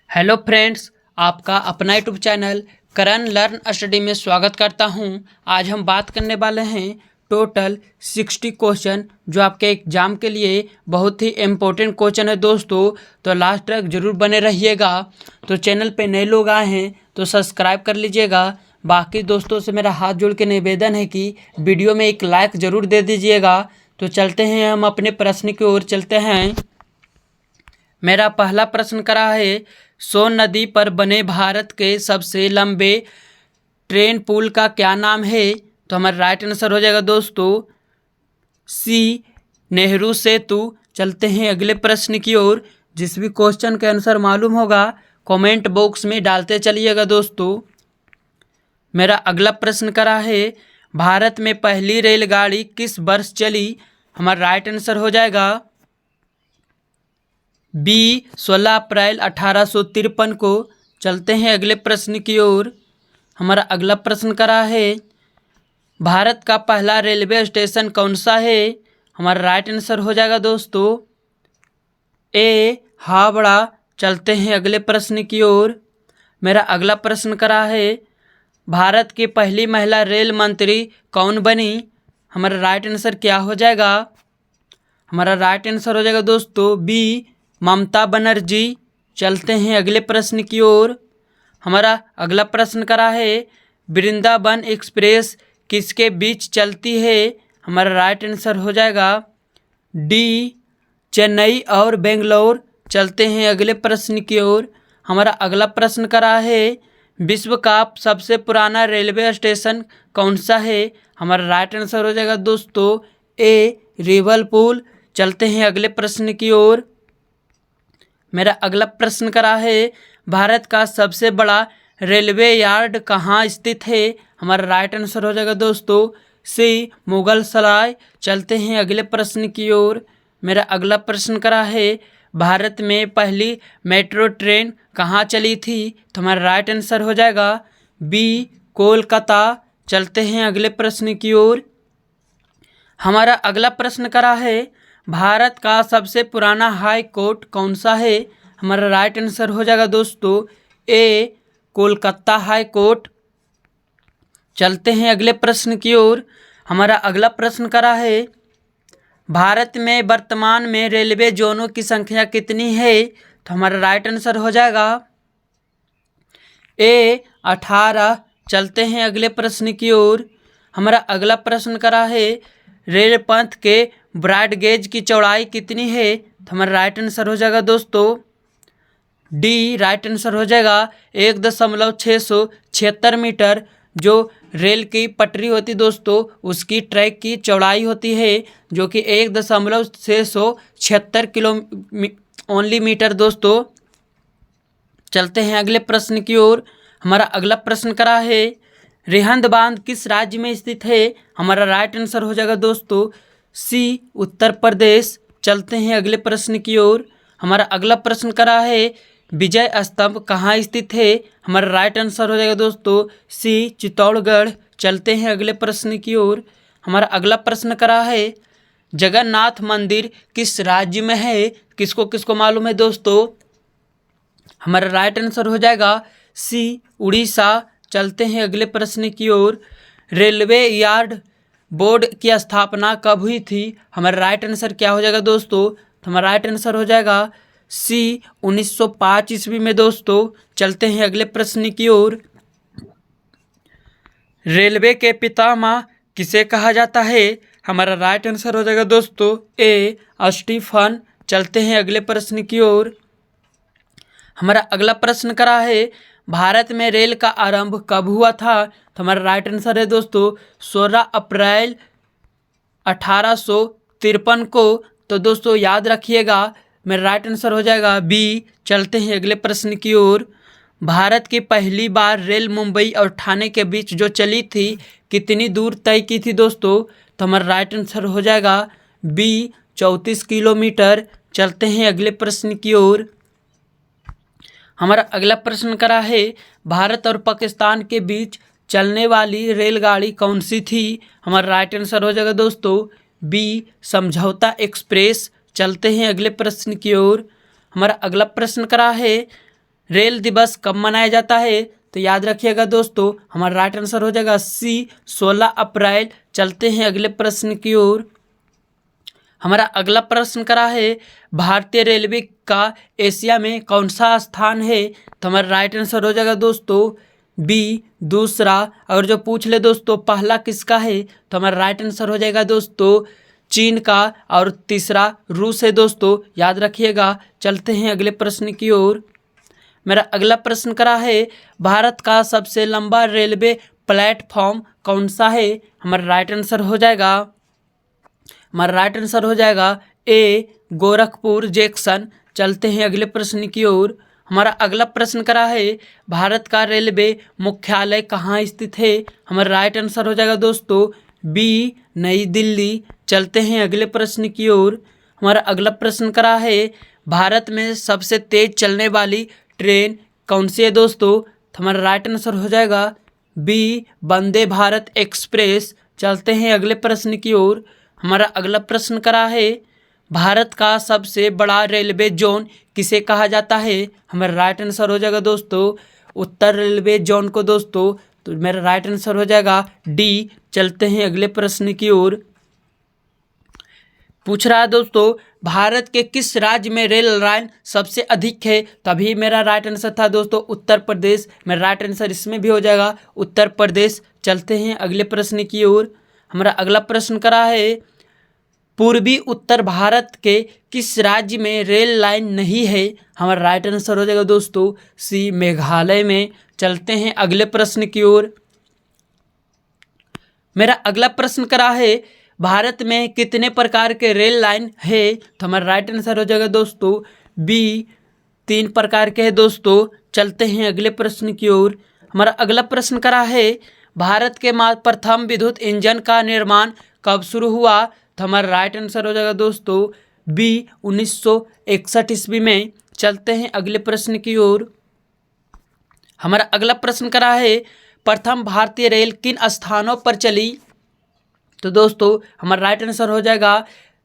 Hello friends, आपका अपना YouTube channel करण learn study में स्वागत करता हूं। आज हम बात करने वाले हैं टोटल 60 क्वेश्चन जो आपके एग्जाम के लिए बहुत ही इम्पोर्टेंट क्वेश्चन है दोस्तों। तो लास्ट तक जरूर बने रहिएगा। तो चैनल पे नए लोग आए हैं तो सब्सक्राइब कर लीजिएगा। बाकी दोस्तों से मेरा हाथ जोड़ के निवेदन है कि वीडियो में एक लाइक ज़रूर दे दीजिएगा। तो चलते हैं, हम अपने प्रश्न की ओर चलते हैं। मेरा पहला प्रश्न करा है, सोन नदी पर बने भारत के सबसे लंबे ट्रेन पुल का क्या नाम है? तो हमारा राइट आंसर हो जाएगा दोस्तों सी, नेहरू सेतु। चलते हैं अगले प्रश्न की ओर। जिस भी क्वेश्चन के आंसर मालूम होगा कमेंट बॉक्स में डालते चलिएगा दोस्तों। मेरा अगला प्रश्न करा है, भारत में पहली रेलगाड़ी किस वर्ष चली? हमारा राइट आंसर हो जाएगा बी, 16 अप्रैल 1853 को। चलते हैं अगले प्रश्न की ओर। हमारा अगला प्रश्न करा है, भारत का पहला रेलवे स्टेशन कौन सा है? हमारा राइट आंसर हो जाएगा दोस्तों ए, हावड़ा। चलते हैं अगले प्रश्न की ओर। मेरा अगला प्रश्न करा है, भारत की पहली महिला रेल मंत्री कौन बनी? हमारा राइट आंसर क्या हो जाएगा? हमारा राइट आंसर हो जाएगा दोस्तों बी, ममता बनर्जी। चलते हैं अगले प्रश्न की ओर। हमारा अगला प्रश्न करा है, वृंदावन एक्सप्रेस किसके बीच चलती है? हमारा राइट आंसर हो जाएगा डी, चेन्नई और बेंगलोर। चलते हैं अगले प्रश्न की ओर। हमारा अगला प्रश्न करा है, विश्व का सबसे पुराना रेलवे स्टेशन कौन सा है? हमारा राइट आंसर हो जाएगा दोस्तों ए, रिवलपुल। चलते हैं अगले प्रश्न की ओर। मेरा अगला प्रश्न करा है, भारत का सबसे बड़ा रेलवे यार्ड कहाँ स्थित है? हमारा राइट आंसर हो जाएगा दोस्तों सी, मुगल सराय। चलते हैं अगले प्रश्न की ओर। मेरा अगला प्रश्न करा है, भारत में पहली मेट्रो ट्रेन कहाँ चली थी? तो हमारा राइट आंसर हो जाएगा बी, कोलकाता। चलते हैं अगले प्रश्न की ओर। हमारा अगला प्रश्न करा है, भारत का सबसे पुराना हाई कोर्ट कौन सा है? हमारा राइट आंसर हो जाएगा दोस्तों ए, कोलकाता हाई कोर्ट। चलते हैं अगले प्रश्न की ओर। हमारा अगला प्रश्न करा है, भारत में वर्तमान में रेलवे जोनों की संख्या कितनी है? तो हमारा राइट आंसर हो जाएगा ए, 18। चलते हैं अगले प्रश्न की ओर। हमारा अगला प्रश्न करा है, रेल पंथ के ब्रॉड गेज की चौड़ाई कितनी है? तो हमारा राइट आंसर हो जाएगा दोस्तों डी, राइट आंसर हो जाएगा 1.676 मीटर। जो रेल की पटरी होती दोस्तों उसकी ट्रैक की चौड़ाई होती है जो कि 1.676 किलो ओनली मीटर दोस्तों। चलते हैं अगले प्रश्न की ओर। हमारा अगला प्रश्न करा है, रिहंद बांध किस राज्य में स्थित है? हमारा राइट आंसर हो जाएगा दोस्तों सी, उत्तर प्रदेश। चलते हैं अगले प्रश्न की ओर। हमारा अगला प्रश्न करा है, विजय स्तंभ कहाँ स्थित है? हमारा राइट आंसर हो जाएगा दोस्तों सी, चित्तौड़गढ़। चलते हैं अगले प्रश्न की ओर। हमारा अगला प्रश्न करा है, जगन्नाथ मंदिर किस राज्य में है? किसको किसको मालूम है दोस्तों? हमारा राइट आंसर हो जाएगा सी, उड़ीसा। चलते हैं अगले प्रश्न की ओर। रेलवे यार्ड बोर्ड की स्थापना कब हुई थी? हमारा राइट आंसर क्या हो जाएगा दोस्तों? तो हमारा राइट आंसर हो जाएगा सी, 1905 ईस्वी में दोस्तों। चलते हैं अगले प्रश्न की ओर। रेलवे के पितामह किसे कहा जाता है? हमारा राइट आंसर हो जाएगा दोस्तों ए, स्टीफन। चलते हैं अगले प्रश्न की ओर। हमारा अगला प्रश्न करा है, भारत में रेल का आरंभ कब हुआ था? तो हमारा राइट आंसर है दोस्तों 16 अप्रैल 1853 को। तो दोस्तों याद रखिएगा मेरा राइट आंसर हो जाएगा बी। चलते हैं अगले प्रश्न की ओर। भारत की पहली बार रेल मुंबई और ठाणे के बीच जो चली थी कितनी दूर तय की थी दोस्तों? तो हमारा राइट आंसर हो जाएगा बी, 34 किलोमीटर। चलते हैं अगले प्रश्न की ओर। हमारा अगला प्रश्न करा है, भारत और पाकिस्तान के बीच चलने वाली रेलगाड़ी कौन सी थी? हमारा राइट आंसर हो जाएगा दोस्तों बी, समझौता एक्सप्रेस। चलते हैं अगले प्रश्न की ओर। हमारा अगला प्रश्न करा है, रेल दिवस कब मनाया जाता है? तो याद रखिएगा दोस्तों, हमारा राइट आंसर हो जाएगा सी 16 अप्रैल। चलते हैं अगले प्रश्न की ओर। हमारा अगला प्रश्न करा है भारतीय रेलवे का एशिया में कौन सा स्थान है? तो हमारा राइट आंसर हो जाएगा दोस्तों बी दूसरा। अगर जो पूछ ले दोस्तों पहला किसका है, तो हमारा राइट आंसर हो जाएगा दोस्तों चीन का, और तीसरा रूस है दोस्तों, याद रखिएगा। चलते हैं अगले प्रश्न की ओर। मेरा अगला प्रश्न करा है भारत का सबसे लंबा रेलवे प्लेटफॉर्म कौन सा है? हमारा राइट आंसर हो जाएगा ए गोरखपुर जंक्शन। चलते हैं अगले प्रश्न की ओर। हमारा अगला प्रश्न करा है भारत का रेलवे मुख्यालय कहाँ स्थित है? हमारा राइट आंसर हो जाएगा दोस्तों बी नई दिल्ली। चलते हैं अगले प्रश्न की ओर। हमारा अगला प्रश्न करा है भारत में सबसे तेज चलने वाली ट्रेन कौन सी है दोस्तों? तो हमारा राइट आंसर हो जाएगा बी वंदे भारत एक्सप्रेस। चलते हैं अगले प्रश्न की ओर। हमारा अगला प्रश्न करा है भारत का सबसे बड़ा रेलवे जोन किसे कहा जाता है? हमारा राइट आंसर हो जाएगा दोस्तों उत्तर रेलवे जोन को दोस्तों, तो मेरा राइट आंसर हो जाएगा डी। चलते हैं अगले प्रश्न की ओर। पूछ रहा है दोस्तों भारत के किस राज्य में रेल लाइन सबसे अधिक है? तभी मेरा राइट आंसर था दोस्तों उत्तर प्रदेश। मेरा राइट आंसर इसमें भी हो जाएगा उत्तर प्रदेश। चलते हैं अगले प्रश्न की ओर। हमारा अगला प्रश्न करा है पूर्वी उत्तर भारत के किस राज्य में रेल लाइन नहीं है? हमारा राइट आंसर हो जाएगा दोस्तों सी मेघालय में। चलते हैं अगले प्रश्न की ओर। मेरा अगला प्रश्न करा है भारत में कितने प्रकार के रेल लाइन है? तो हमारा राइट आंसर हो जाएगा दोस्तों बी 3 प्रकार के है दोस्तों। चलते हैं अगले प्रश्न की ओर। हमारा अगला प्रश्न करा है भारत के प्रथम विद्युत इंजन का निर्माण कब शुरू हुआ? तो हमारा राइट आंसर हो जाएगा दोस्तों बी 1961 ईस्वी में। चलते हैं अगले प्रश्न की ओर। हमारा अगला प्रश्न करा है प्रथम भारतीय रेल किन स्थानों पर चली? तो दोस्तों हमारा राइट आंसर हो जाएगा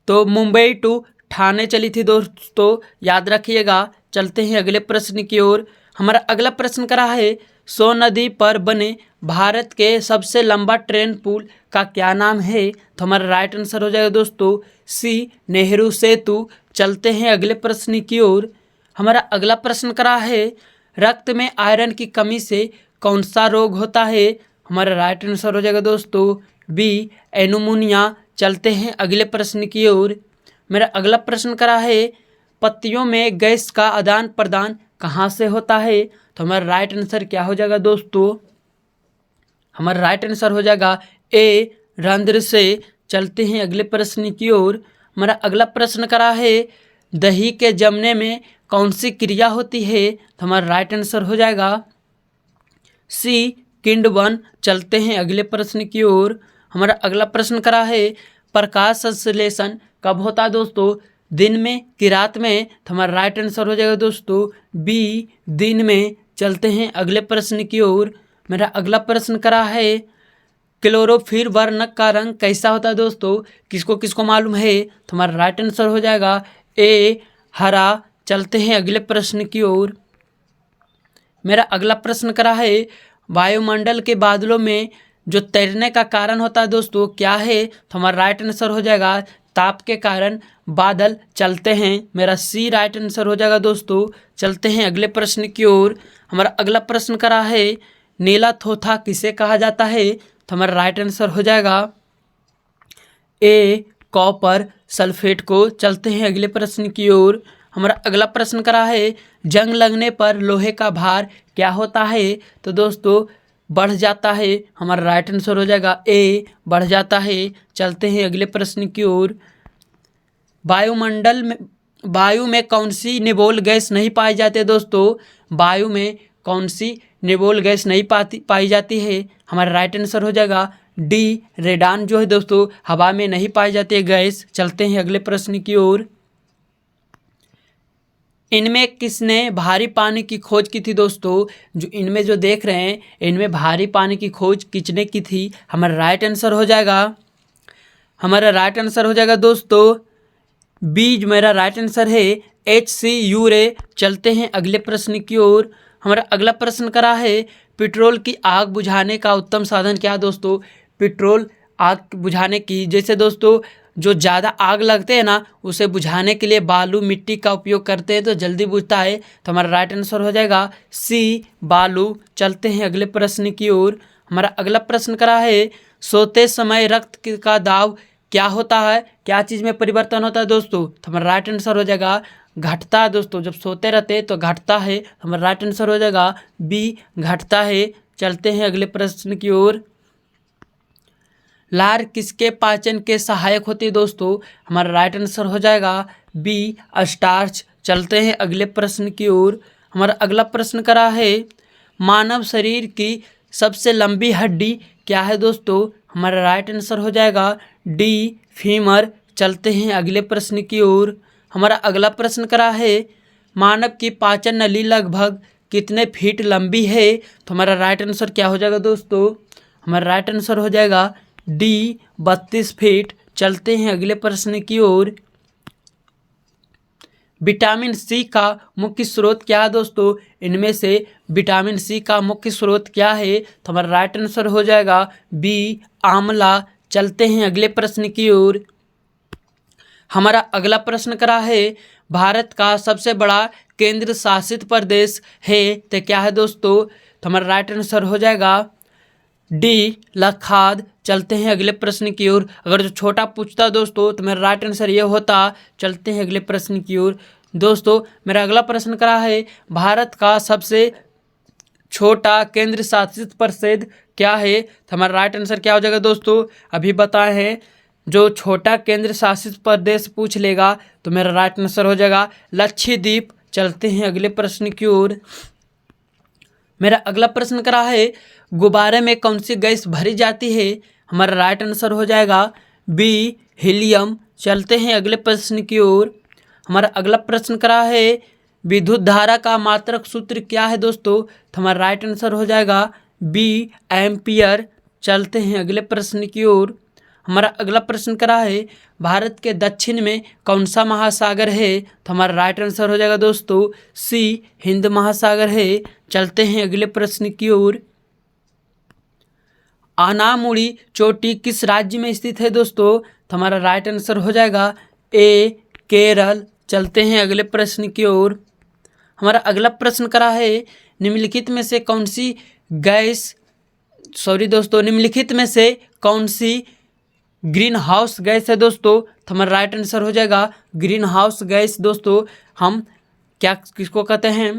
तो मुंबई टू ठाणे चली थी दोस्तों, याद रखिएगा। चलते हैं अगले प्रश्न की ओर। हमारा अगला प्रश्न करा है सोन नदी पर बने भारत के सबसे लंबा ट्रेन पुल का क्या नाम है? तो हमारा राइट आंसर हो जाएगा दोस्तों सी नेहरू सेतु। चलते हैं अगले प्रश्न की ओर। हमारा अगला प्रश्न करा है रक्त में आयरन की कमी से कौन सा रोग होता है? हमारा राइट आंसर हो जाएगा दोस्तों बी एनीमिया। चलते हैं अगले प्रश्न की ओर। मेरा अगला प्रश्न करा है पत्तियों में गैस का आदान प्रदान कहाँ से होता है? तो हमारा राइट आंसर क्या हो जाएगा दोस्तों? हमारा राइट आंसर हो जाएगा ए रंध्र से। चलते हैं अगले प्रश्न की ओर। हमारा अगला प्रश्न करा है दही के जमने में कौन सी क्रिया होती है? तो हमारा राइट आंसर हो जाएगा सी किण्वन। चलते हैं अगले प्रश्न की ओर। हमारा अगला प्रश्न करा है प्रकाश संश्लेषण कब होता है दोस्तों, दिन में कि रात में? तो हमारा राइट आंसर हो जाएगा दोस्तों बी दिन में। चलते हैं अगले प्रश्न की ओर। मेरा अगला प्रश्न करा है क्लोरोफिल वर्णक का रंग कैसा होता है दोस्तों, किसको किसको मालूम है? तो हमारा राइट आंसर हो जाएगा ए हरा। चलते हैं अगले प्रश्न की ओर। मेरा अगला प्रश्न करा है वायुमंडल के बादलों में जो तैरने का कारण होता है दोस्तों क्या है? तो हमारा राइट आंसर हो जाएगा ताप के कारण बादल चलते हैं। मेरा सी राइट आंसर हो जाएगा दोस्तों। चलते हैं अगले प्रश्न की ओर। हमारा अगला प्रश्न करा है नीला थोथा किसे कहा जाता है? तो हमारा राइट आंसर हो जाएगा ए कॉपर सल्फेट को। चलते हैं अगले प्रश्न की ओर। हमारा अगला प्रश्न करा है जंग लगने पर लोहे का भार क्या होता है? तो दोस्तों बढ़ जाता है। हमारा राइट आंसर हो जाएगा ए बढ़ जाता है। चलते हैं अगले प्रश्न की ओर। वायु में कौन सी निवोल गैस नहीं पाई जाती है दोस्तों? वायु में कौन सी निवोल गैस नहीं पाई जाती है? हमारा राइट आंसर हो जाएगा डी रेडान जो है दोस्तों हवा में नहीं पाई जाती है गैस। चलते हैं अगले प्रश्न की ओर। इनमें किसने भारी पानी की खोज की थी दोस्तों? जो इनमें जो देख रहे हैं इनमें भारी पानी की खोज किसने की थी? हमारा राइट आंसर हो जाएगा दोस्तों बी जो मेरा राइट आंसर है HCU रे। चलते हैं अगले प्रश्न की ओर। हमारा अगला प्रश्न करा है पेट्रोल की आग बुझाने का उत्तम साधन क्या है दोस्तों। पेट्रोल आग बुझाने की, जैसे दोस्तों जो ज़्यादा आग लगते हैं ना, उसे बुझाने के लिए बालू मिट्टी का उपयोग करते हैं तो जल्दी बुझता है। तो हमारा राइट आंसर हो जाएगा सी बालू। चलते हैं अगले प्रश्न की ओर। हमारा अगला प्रश्न करा है सोते समय रक्त का दाब क्या होता है, क्या चीज़ में परिवर्तन होता है दोस्तों। तो हमारा राइट आंसर हो जाएगा घटता है दोस्तों। जब सोते रहते तो घटता है। हमारा राइट आंसर हो जाएगा बी घटता है। चलते हैं अगले प्रश्न की ओर। लार किसके पाचन के सहायक होती है दोस्तों। हमारा राइट आंसर हो जाएगा बी स्टार्च। चलते हैं अगले प्रश्न की ओर। हमारा अगला प्रश्न करा है मानव शरीर की सबसे लंबी हड्डी क्या है दोस्तों। हमारा राइट आंसर हो जाएगा डी फीमर। चलते हैं अगले प्रश्न की ओर। हमारा अगला प्रश्न करा है मानव की पाचन नली लगभग कितने फीट लंबी है। तो हमारा राइट आंसर क्या हो जाएगा दोस्तों। हमारा राइट आंसर हो जाएगा डी 32 फीट। चलते हैं अगले प्रश्न की ओर। विटामिन सी का मुख्य स्रोत क्या है दोस्तों। इनमें से विटामिन सी का मुख्य स्रोत क्या है। तो हमारा राइट आंसर हो जाएगा बी आंवला। चलते हैं अगले प्रश्न की ओर। हमारा अगला प्रश्न करा है भारत का सबसे बड़ा केंद्र शासित प्रदेश है तो क्या है दोस्तों। तो हमारा राइट आंसर हो जाएगा डी लद्दाख। चलते हैं अगले प्रश्न की ओर। अगर जो छोटा पूछता दोस्तों तो मेरा राइट आंसर ये होता। चलते हैं अगले प्रश्न की ओर। दोस्तों मेरा अगला प्रश्न करा है भारत का सबसे छोटा केंद्र शासित प्रदेश क्या है। तो हमारा राइट आंसर क्या हो जाएगा दोस्तों। अभी बताए हैं जो छोटा केंद्र शासित प्रदेश पूछ लेगा तो मेरा राइट आंसर हो जाएगा लक्षद्वीप। चलते हैं अगले प्रश्न की ओर। मेरा अगला प्रश्न करा है गुब्बारे में कौन सी गैस भरी जाती है। हमारा राइट आंसर हो जाएगा बी हीलियम। चलते हैं अगले प्रश्न की ओर। हमारा अगला प्रश्न करा है विद्युत धारा का मात्रक सूत्र क्या है दोस्तों। तो हमारा राइट आंसर हो जाएगा बी एम्पियर। चलते हैं अगले प्रश्न की ओर। हमारा अगला प्रश्न करा है भारत के दक्षिण में कौन सा महासागर है। तो हमारा राइट आंसर हो जाएगा दोस्तों सी हिंद महासागर है। चलते हैं अगले प्रश्न की ओर। अनामुड़ी चोटी किस राज्य में स्थित है दोस्तों। तो हमारा राइट आंसर हो जाएगा ए केरल। चलते हैं अगले प्रश्न की ओर। हमारा अगला प्रश्न करा है निम्नलिखित में से कौन सी निम्नलिखित में से कौन सी ग्रीन हाउस गैस है दोस्तों। तो हमारा राइट आंसर हो जाएगा ग्रीन हाउस गैस दोस्तों हम किसको कहते हैं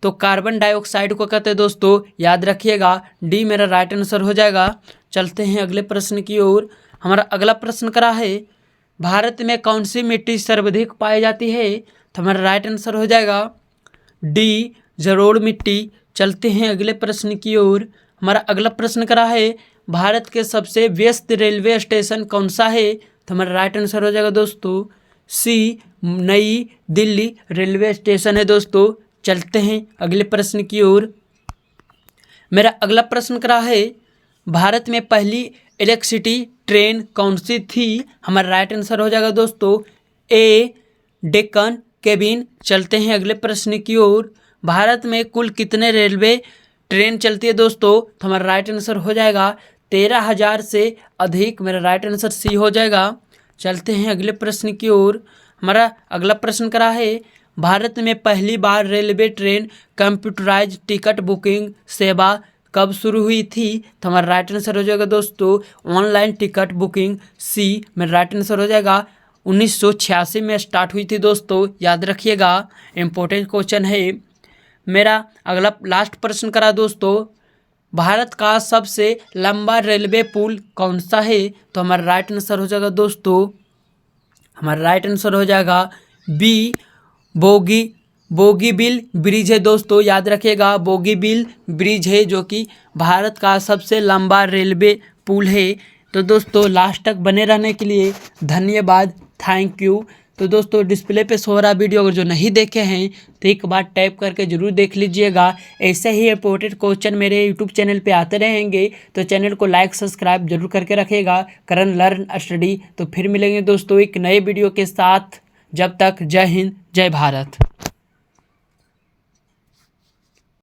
तो कार्बन डाइऑक्साइड को कहते हैं दोस्तों, याद रखिएगा। डी मेरा राइट आंसर हो जाएगा। चलते हैं अगले प्रश्न की ओर। हमारा अगला प्रश्न करा है भारत में कौन सी मिट्टी सर्वाधिक पाई जाती है। तो हमारा राइट आंसर हो जाएगा डी जलोढ़ मिट्टी। चलते हैं अगले प्रश्न की ओर। हमारा अगला प्रश्न करा है भारत के सबसे व्यस्त रेलवे स्टेशन कौन सा है। तो हमारा राइट आंसर हो जाएगा दोस्तों सी नई दिल्ली रेलवे स्टेशन है दोस्तों। चलते हैं अगले प्रश्न की ओर। मेरा अगला प्रश्न करा है भारत में पहली इलेक्ट्रिसिटी ट्रेन कौन सी थी। हमारा राइट आंसर हो जाएगा दोस्तों ए डेक्कन केबिन। चलते हैं अगले प्रश्न की ओर। भारत में कुल कितने रेलवे ट्रेन चलती है दोस्तों। तो हमारा राइट आंसर हो जाएगा 13,000 से अधिक। मेरा राइट आंसर सी हो जाएगा। चलते हैं अगले प्रश्न की ओर। हमारा अगला प्रश्न करा है भारत में पहली बार railway train computerise ticket booking सेवा कब शुरू हुई थी। तो हमारा राइट आंसर हो जाएगा दोस्तों ऑनलाइन टिकट बुकिंग सी। मेरा राइट आंसर हो जाएगा 1986 में स्टार्ट हुई थी दोस्तों, याद रखिएगा, इम्पोर्टेंट क्वेश्चन है। मेरा अगला लास्ट प्रश्न करा दोस्तों भारत का सबसे लंबा रेलवे पुल कौन सा है। तो हमारा राइट आंसर हो जाएगा दोस्तों, हमारा राइट आंसर हो जाएगा बी बोगीबिल ब्रिज है दोस्तों, याद रखिएगा। बोगीबिल ब्रिज है जो कि भारत का सबसे लंबा रेलवे पुल है। तो दोस्तों लास्ट तक बने रहने के लिए धन्यवाद, थैंक यू। तो दोस्तों डिस्प्ले पे सो रहा वीडियो अगर जो नहीं देखे हैं तो एक बार टैप करके ज़रूर देख लीजिएगा। ऐसे ही इंपॉर्टेंट क्वेश्चन मेरे यूट्यूब चैनल पे आते रहेंगे तो चैनल को लाइक सब्सक्राइब जरूर करके रखिएगा। करण लर्न स्टडी। तो फिर मिलेंगे दोस्तों एक नए वीडियो के साथ। जब तक जय हिंद जय भारत।